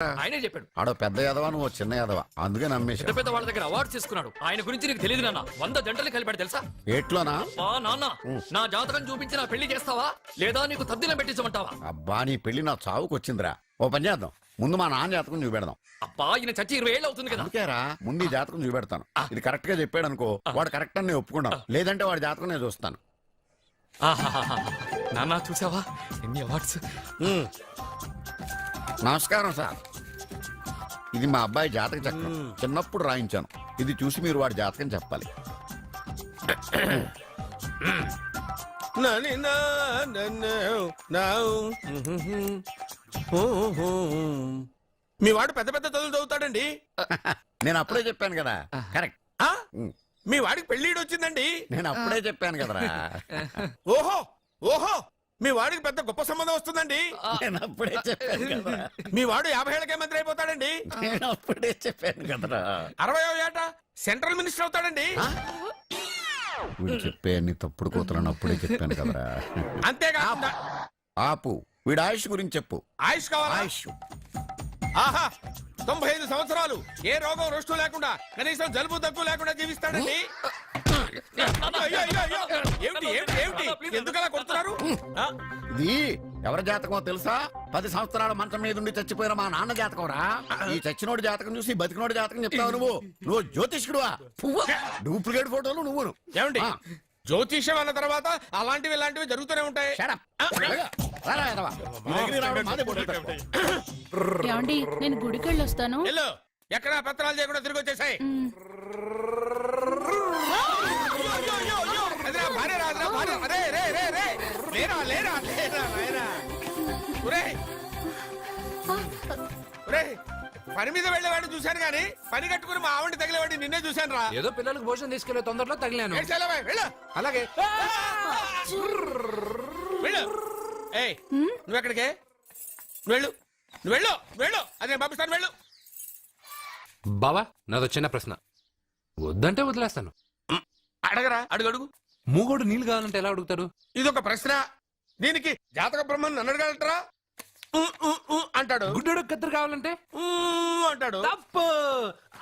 ఆయనే చెప్పాడు. ఆడో పెద్ద యాదవా నువ్వు చిన్న యాదవా, అందుకే నమ్మేశా. పెద్ద పెద్ద వాళ్ళ దగ్గర అవార్డు తీసుకున్నాడు. ఆయన గురించి నీకు తెలియదు నాన్న. 100 జంటలు కలిపాడు తెలుసా? ఏట్లోనా? నాన్న నా జాతకం చూపించి నా పెళ్లి చేస్తావా లేదా నీకు తద్దిలం పెట్టించమంటావా? అబ్బా నీ పెళ్లి నా చావుకు వచ్చిందిరా. ఓ పని చేద్దాం, ముందు మా నాన్న జాతకం చూపెడదాం. అబ్బా ఈయన చచ్చి 20 ఏళ్ళు అవుతుంది కదా. అందుకేరా ముందు ఈ జాతకం చూపెడతాను. ఇది కరెక్ట్ గా చెప్పాడు అనుకో, వాడు కరెక్ట్ అని నేను ఒప్పుకున్నాను. లేదంటే వాడి జాతకం నేను చూస్తాను. నాన్న చూసావా ఎన్ని అవార్డ్స్? నమస్కారం సార్, ఇది మా అబ్బాయి జాతక చక్రం. చిన్నప్పుడు రాయించాను. ఇది చూసి మీరు వాడి జాతకం చెప్పాలి. మీ వాడు పెద్ద పెద్ద చదువులు చదువుతాడండి. నేను అప్పుడే చెప్పాను కదా. కరెక్ట్. మీ వాడికి పెళ్లిడు వచ్చిందండి. నేను అప్పుడే చెప్పాను కదరా. ఓహో ఓహో మీ వాడికి పెద్ద గొప్ప సంబంధం వస్తుందండి. నేను అప్పుడే చెప్పాను కదరా. మీ వాడు 50 ఏళ్ళకే మంత్రి అయిపోతాడండి. నేను అప్పుడే చెప్పాను కదరా. 60వ ఏట సెంట్రల్ మినిస్టర్ అవుతాడండి. వీడు చెప్పే అన్ని తప్పుడు కూతురని అప్పుడే చెప్పాను కదరా. అంతేకాకుండా ఆపు, వీడి ఆయుష్ గురించి చెప్పు. ఆయుష్ కావాలా? ఆయుష్ ఆహా 95 సంవత్సరాలు ఏ రోగం రుష్టు లేకుండా కనీసం జలుబు దగ్గు లేకుండా జీవిస్తాడండి. అయ్యో, అయ్యో, అయ్యో. ఏమిటి ఏమిటి ఏమిటి ఎందుకలా కొడుతున్నారు? ఇది ఎవరి జాతకమో తెలుసా? 10 సంవత్సరాల మంచం మీద ఉండి చచ్చిపోయిన మా నాన్న జాతకం రా. ఈ చచ్చినోడి జాతకం చూసి బతికినోడి జాతకం చెప్తావు నువ్వు జ్యోతిష్కుడువా? డూప్లికేట్ ఫోటోలు నువ్వు. ఏమండి జ్యోతిష్యం అన్న తర్వాత అలాంటివి ఇలాంటివి జరుగుతూనే ఉంటాయి. ఏమండి నేను గుడికి వెళ్ళొస్తాను. ఎక్కడ పత్రాలు చేయకుండా తిరిగి వచ్చేసాయి. పని మీద వెళ్ళేవాడు చూశాను గానీ పని కట్టుకుని మా ఆవిడ తగిలేవాడి నిన్నే చూశాను రా. ఏదో పిల్లలకు భోజనం తీసుకెళ్లే తొందరలో తగిలాను. అలాగే వెళ్ళు. ఏయ్ నువ్వెక్కడికే? వెళ్ళు నువ్వు వెళ్ళు వెళ్ళు. అదే పంపిస్తాను వెళ్ళు. బావా నాదో చిన్న ప్రశ్న, వద్దంటే వదిలేస్తాను. అడగరా, అడుగు అడుగు. మూగోడు నీళ్ళు కావాలంటే ఎలా అడుగుతాడు? ఇదొక ప్రశ్న. దీనికి జాతక బ్రహ్మను నన్ను అడగలటరా? అంటాడు. గుడ్డోడు కత్తిరి కావాలంటే అంటాడు. తప్పు,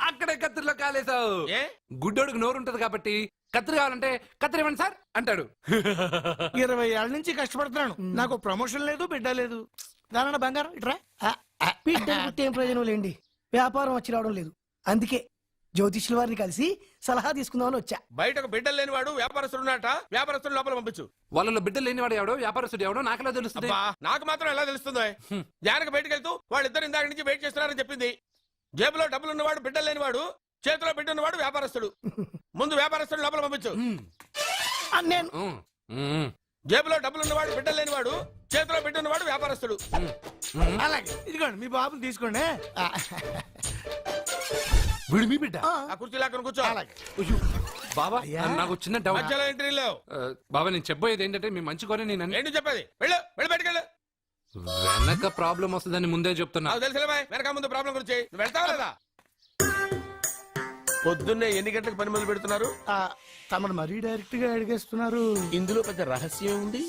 అక్కడే కత్తిరిలో కాలేసావు. ఏ గుడ్డోడికి నోరు ఉంటది కాబట్టి కత్తిరి కావాలంటే కత్తిరి ఇవ్వండి సార్ అంటాడు. 20 ఏళ్ల నుంచి కష్టపడుతున్నాను, నాకు ప్రమోషన్ లేదు, బిడ్డ లేదు. దానన్న బంగారం ఇట్రా. బిడ్డ ఏం ప్రయోజనం లేండి, వ్యాపారం వచ్చి రావడం లేదు. అందుకే జ్యోతిష్యుల వారిని కలిసి సలహా తీసుకుందామని వచ్చా. బయటకు బిడ్డలు లేనివాడు వ్యాపారస్తుడు ఉన్నట. వ్యాపారస్తుడు లోపల పంపించు. వాళ్ళలో బిడ్డలు లేనివాడు ఎవడో వ్యాపారస్తుడు ఎవడో నాకెలా తెలుస్తుంది? నాకు మాత్రం ఎలా తెలుస్తుందో? జానకి బయటకు వెళ్తూ వాళ్ళిద్దరు ఇందాక నుంచి వెయిట్ చేస్తున్నారని చెప్పింది. జేబులో డబ్బులు ఉన్నవాడు బిడ్డలు లేనివాడు, చేతిలో బిడ్డ ఉన్నవాడు వ్యాపారస్తుడు. ముందు వ్యాపారస్తుడు లోపల పంపించు. నేను జేబులో డబ్బులు ఉన్నవాడు బిడ్డలు లేనివాడు, చేతిలో బిడ్డ ఉన్నవాడు వ్యాపారస్తుడు. అలాగే ఇదిగోండి మీ బాబుని తీసుకోండి. వీడు మీ బిడ్డ? ఆ కుర్చీ లాక్కను కూర్చో. బాబా నాకు చిన్న డౌట్. మధ్యలో ఎంట్రీ లేవు. బాబా నేను చెప్పబోయేది ఏంటంటే మీ మంచి కోరే నేను ఏంటి చెప్పేది? వెళ్ళు వెళ్ళి బయటకు వెళ్ళు. వెనక ప్రాబ్లం వస్తుందని ముందే చెప్తున్నా. నాకు తెలుసులే బాయ్, వెనక ముందు ప్రాబ్లం గురించి. నువ్వు వెళ్తావా లేదా? పొద్దున్నే ఎన్ని గంటలకు పని మొదలు పెడుతున్నారు? తమను మరీ డైరెక్ట్ గా అడిగేస్తున్నారు. ఇందులో పెద్ద రహస్యం ఉంది.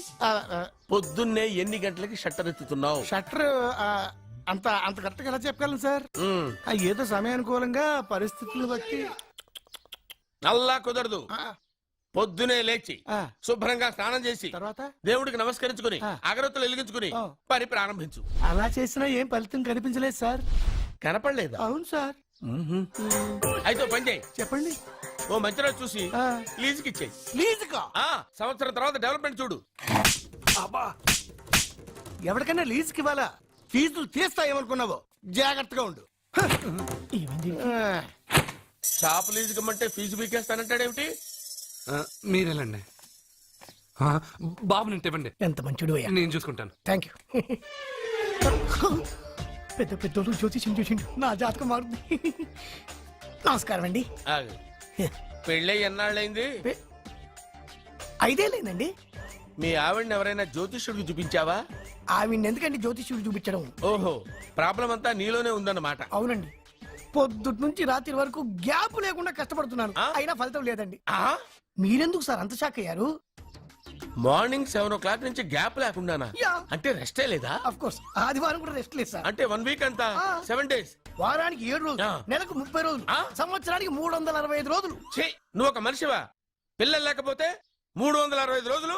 పొద్దున్నే ఎన్ని గంటలకి షట్టర్ ఎత్తుతున్నావు? షట్టర్ అంత అంత కరెక్ట్ గా ఎలా చెప్పగలను సార్? ఏదో సమయానుకూలంగా పరిస్థితులను బట్టి. అల్లా కుదరదు. పొద్దునే లేచి శుభ్రంగా స్నానం చేసి తర్వాత దేవుడికి నమస్కరించుకుని అగరత్తులు వెలిగించుకుని పని ప్రారంభించు. అలా చేసినా ఏం ఫలితం కనిపించలేదు సార్. కనపడలేదా? అవును సార్. అయితే పని చేయి. చెప్పండి. ఓ మంచి రోజు చూసి లీజుకి ఇచ్చేయి. లీజుకా? సంవత్సరం తర్వాత డెవలప్మెంట్ చూడు. ఎవరికైనా లీజుకి ఇవ్వాలా? ఫీజులు తీస్తాయేమనుకున్నావో, జాగ్రత్తగా ఉండు. షాప్ లీజుకి ఇమ్మంటే ఫీజు పీకేస్తానంటాడేమిటి? మీరేలండి బాబు, నేను ఇవ్వండి. ఎంత మంచిడు, నేను చూసుకుంటాను. Thank you. పెద్ద పెద్దోళ్ళు జ్యోతిష్యం చూసిండు, నా జాతకం మారుంది. నమస్కారం అండి. పెళ్ళై ఎన్నాళ్ళైంది? 5 ఏళ్ళైందండి. మీ ఆవిడని ఎవరైనా జ్యోతిష్యుడికి చూపించావా? ఆవిడ ఎందుకండి జ్యోతిష్యుడు చూపించడం? ఓహో, ప్రాబ్లం అంతా నీలోనే ఉందన్నమాట. అవునండి, పొద్దుటి నుంచి రాత్రి వరకు గ్యాప్ లేకుండా కష్టపడుతున్నాను, అయినా ఫలితం లేదండి. మీరెందుకు సార్ అంత షాక్ అయ్యారు? మార్నింగ్ 7 నుంచి గ్యాప్ లేకుండానా? యా. అంటే రెస్టే లేదా? అఫ్ కోర్స్ ఆదివారం కూడా రెస్ట్ లేదు సార్. అంటే 1 వీక్ అంతా 7 days. వారానికి 7 రోజులు, ఆ. నెలకు 30 రోజులు, ఆ. సంవత్సరానికి 365 రోజులు. ఛీ, నువ్వు ఒక మనిషివా? పిల్లలు లేకపోతే 365 రోజులు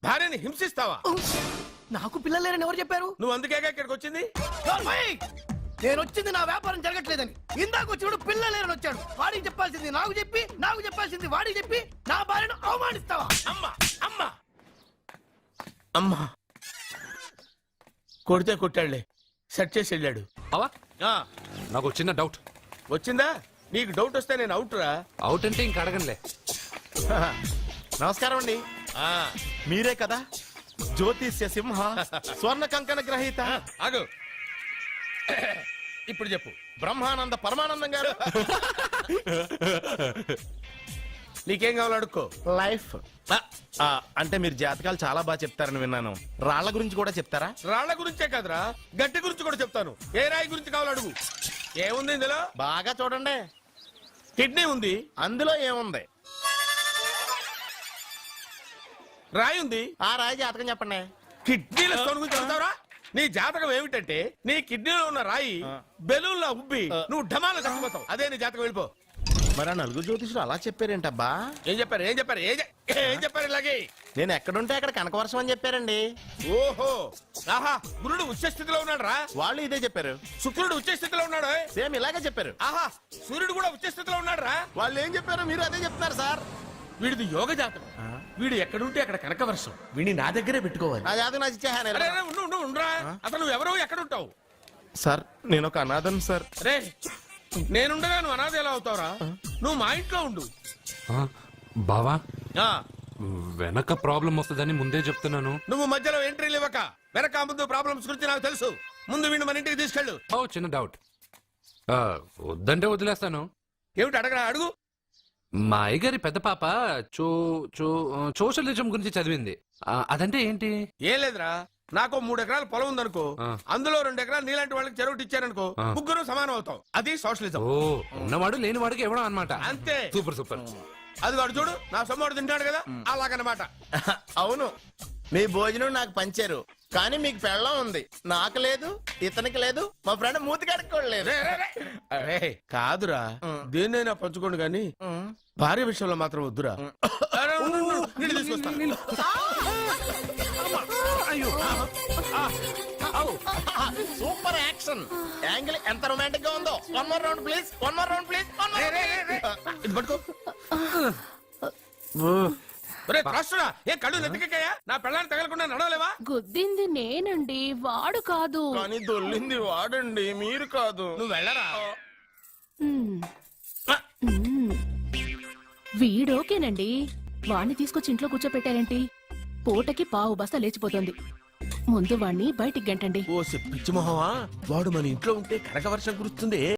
భార్యని హింసిస్తావా? నాకు పిల్లలు లేరని ఎవరు చెప్పారు? నువ్వు అందుకేగా ఇక్కడికి వచ్చింది. నేను వచ్చింది నా వ్యాపారం జరగట్లేదని. ఇందాక వచ్చినప్పుడు పిల్లలు లేరని వచ్చాడు. వాడికి చెప్పాల్సింది నాకు చెప్పి, నాకు చెప్పాల్సింది వాడికి చెప్పి నా భార్యను అవమానిస్తావా? అమ్మా అమ్మా అమ్మా, కొడితే కొట్టాడులే, సెట్ చేసి వెళ్ళాడు. అవా ఆ, నాకు చిన్న డౌట్. వచ్చిందా? నీకు డౌట్ వస్తే నేను అవుట్ రా. అవుట్ అంటే ఇంక అడగనులే. నమస్కారం అండి. ఆ, మీరే కదా జ్యోతిష్య సింహ స్వర్ణ కంకణ గ్రహీత ఆగు. ఇప్పుడు చెప్పు. బ్రహ్మానంద పరమానందం గారు. నీకేం కావాలో అడుక్కో. లైఫ్ అంటే మీరు జాతకాలు చాలా బాగా చెప్తారని విన్నాను. రాళ్ల గురించి కూడా చెప్తారా? రాళ్ల గురించే కాదురా, గట్టి గురించి కూడా చెప్తాను. ఏ రాయి గురించి కావాలో అడుగు. ఏముంది ఇందులో? బాగా చూడండి. కిడ్నీ ఉంది. అందులో ఏముంది? రాయి ఉంది. ఆ రాయి జాతకం చెప్పండి. కిడ్నీల స్టోన్ గురించి చెప్తావురా? నీ జాతకం ఏమిటంటే నీ కిడ్నీలో ఉన్న రాయి బెలూన్లా ఉబ్బి నువ్వు ఢమాలో చచ్చిపోతావు. అదే నీ జాతకం. వెళ్ళిపో. మరి ఆ నలుగురు జ్యోతిషులు అలా చెప్పారేంటబ్బా? ఏం చెప్పారు? ఏం చెప్పారు? ఏం చెప్పారు ఇలాగే? నేను ఎక్కడుంటే అక్కడ కనకవర్షం అని చెప్పారండి. ఓహో, ఆహా, గురుడు ఉచ్చ స్థితిలో ఉన్నాడు రా. వాళ్ళు ఇదే చెప్పారు. శుక్రుడు ఉచ్చ స్థితిలో ఉన్నాడు. సేమ్ ఇలాగే చెప్పారు. ఆహా, సూర్యుడు కూడా ఉచ్చ స్థితిలో ఉన్నాడు రా. వాళ్ళు ఏం చెప్పారు మీరు అదే చెప్తున్నారు సార్. వీడిది యోగ జాతకం. వీడు ఎక్కడుంటే అక్కడ కనకవర్షం. వీడిని నా దగ్గరే పెట్టుకోవాలి. నా జాతకం నాకు ఇచ్చేహాను. అరే, అరే, ఉండురా. అసలు నువ్వు ఎవరో ఎక్కడ ఉంటావు? సార్ నేను ఒక అనాథను సార్. రే, నేనుండగా నువ్వు అనాథ ఎలా అవుతావురా? నువ్వు మా ఇంట్లో ఉండు. బావా ఆ, వెనక ప్రాబ్లం వస్తుందని ముందే చెప్తున్నాను. నువ్వు మధ్యలో ఎంట్రీలు ఇవ్వక. వెనక ముందు ప్రాబ్లమ్స్ గురించి నాకు తెలుసు. ముందు వీడిని మన ఇంటికి తీసుకెళ్ళు. ఓ చిన్న డౌట్. వద్దంటే వదిలేస్తాను. ఏమిటి అడగరా? అడుగు. మా అయ్యగారి పెద్ద పాప సోషలిజం గురించి చదివింది. అదంటే ఏంటి? ఏం లేదురా, నాకు 3 ఎకరాల పొలం ఉందనుకో. ఆ. అందులో 2 ఎకరాలు నీలాంటి వాళ్ళకి చెరువు ఇచ్చారనుకో. ఆ. ముగ్గురు సమానం అవుతాం. అది సోషలిజం. ఓ ఉన్నవాడు లేని వాడికి ఇవ్వడం అనమాట. అంతే. Super super. అది వాడు చూడు, నా సొమ్మడు తింటాడు కదా, అలాగనమాట. అవును, మీ భోజనం నాకు పంచారు, కానీ మీకు పెళ్ళం ఉంది. నాకు లేదు, ఇతనికి లేదు, మా ఫ్రెండ్ మూతి కడుక్కోలేదు. అరే కాదురా, దేన్నైనా పంచుకోండి గాని భార్య విషయంలో మాత్రం వద్దురా. అరే, ఉండు, ఉండు, నీళ్ళు తీసుకొస్తా. సూపర్ యాక్షన్ యాంగిల్ ఎంత రొమాంటిక్ గా ఉందో. One more round please, one more round please. ఇది పట్టుకో. ఒరే త్రాసుడా, ఏ కళ్ళు నెత్తికెక్కాయా? నా పెళ్ళాన్ని తగలకుండా నడవలేవా? గుద్దింది నేనండి, వాడు కాదు. కానీ దొల్లింది వాడండి, మీరు కాదు. నువ్వు వెళ్ళరా. మ్మ్. మ్మ్. వీడోకేనండి. వాణ్ణి తీసుకొచ్చి ఇంట్లో కూర్చోపెట్టారేంటి? పూటకి పావు బస్తా లేచిపోతుంది. ముందు వాణ్ణి బయటికి గంటండి. ఓ పిచ్చి మొహమా, వాడు మన ఇంట్లో ఉంటే కనక వర్షం కురుస్తుంది.